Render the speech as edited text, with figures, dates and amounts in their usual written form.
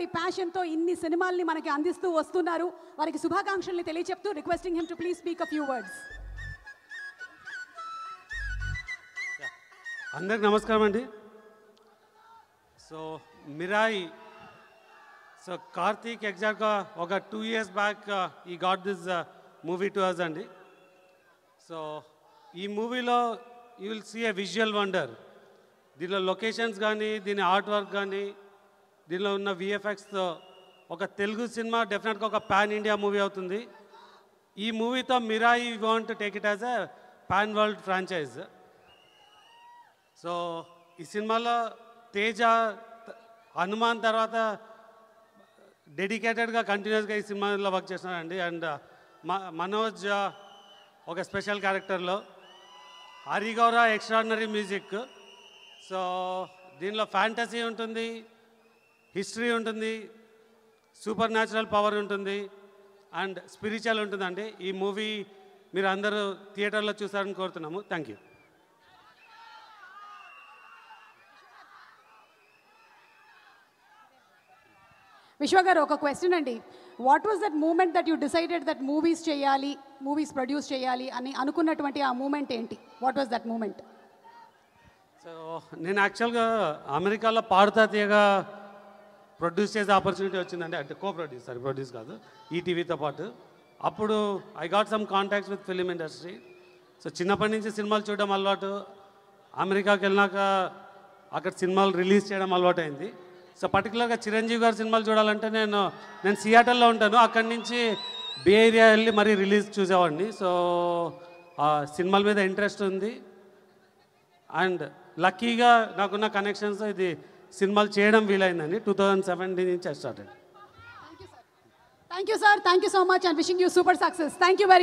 ఉన్నటువంటి ప్యాషన్తో ఇన్ని సినిమాల్ని మనకి అందిస్తూ వస్తున్నారు. వారికి శుభాకాంక్షల్ని తెలియచెప్తూ requesting him to please speak a few words. అందరికి నమస్కారం అండి. సో మిరాయి, సో కార్తీక్ ఎగ్జాక్ట్గా ఒక 2 years back we got this movie to us అండి. సో ఈ మూవీలో you will see a visual wonder. దీనిలో లొకేషన్స్ కానీ, దీని ఆర్ట్ వర్క్ కానీ, దీనిలో ఉన్న విఎఫ్ఎక్స్తో ఒక తెలుగు సినిమా డెఫినెట్గా ఒక పాన్ ఇండియా మూవీ అవుతుంది. ఈ మూవీతో Mirai want to take it as a pan world franchise. So ఈ సినిమాలో తేజ, హనుమాన్ తర్వాత డెడికేటెడ్గా కంటిన్యూస్గా ఈ సినిమాలో వర్క్ చేస్తున్నారండి. అండ్ మనోజ్ ఒక స్పెషల్ క్యారెక్టర్లో, హరిగౌర ఎక్స్ట్రాడినరీ మ్యూజిక్. సో దీనిలో ఫ్యాంటసీ ఉంటుంది, హిస్టరీ ఉంటుంది, సూపర్ న్యాచురల్ పవర్ ఉంటుంది అండ్ స్పిరిచువల్ ఉంటుందండి. ఈ మూవీ మీరు అందరూ థియేటర్లో చూసారని కోరుతున్నాము. Thank you. విశ్వ గారు, ఒక క్వశ్చన్ అండి. What was that moment that you decided that movies చేయాలి, మూవీస్ ప్రొడ్యూస్ చేయాలి అని అనుకున్నటువంటి ఆ మూమెంట్ ఏంటి? What was that moment? So నేను యాక్చువల్గా అమెరికాలో పాడుతా తీయగా ప్రొడ్యూస్ చేసే ఆపర్చునిటీ వచ్చిందండి. అంటే ప్రొడ్యూస్ కాదు, ఈటీవీతో పాటు. అప్పుడు I got some contacts with film industry. So చిన్నప్పటి నుంచి సినిమాలు చూడడం అలవాటు. అమెరికాకి వెళ్ళినాక అక్కడ సినిమాలు రిలీజ్ చేయడం అలవాటు అయింది. సో పర్టికులర్గా చిరంజీవి గారి సినిమాలు చూడాలంటే నేను సియాటల్లో ఉంటాను. అక్కడి నుంచి బే ఏరియా వెళ్ళి మరీ రిలీజ్ చూసేవాడిని. సో ఆ సినిమాల మీద ఇంట్రెస్ట్ ఉంది. అండ్ లక్కీగా నాకున్న కనెక్షన్స్ ఇది సినిమాలు చేయడం వీలైందండి. 2017 నుంచి I started. Thank you, sir. Thank you so much and wishing you super success. Thank you very much.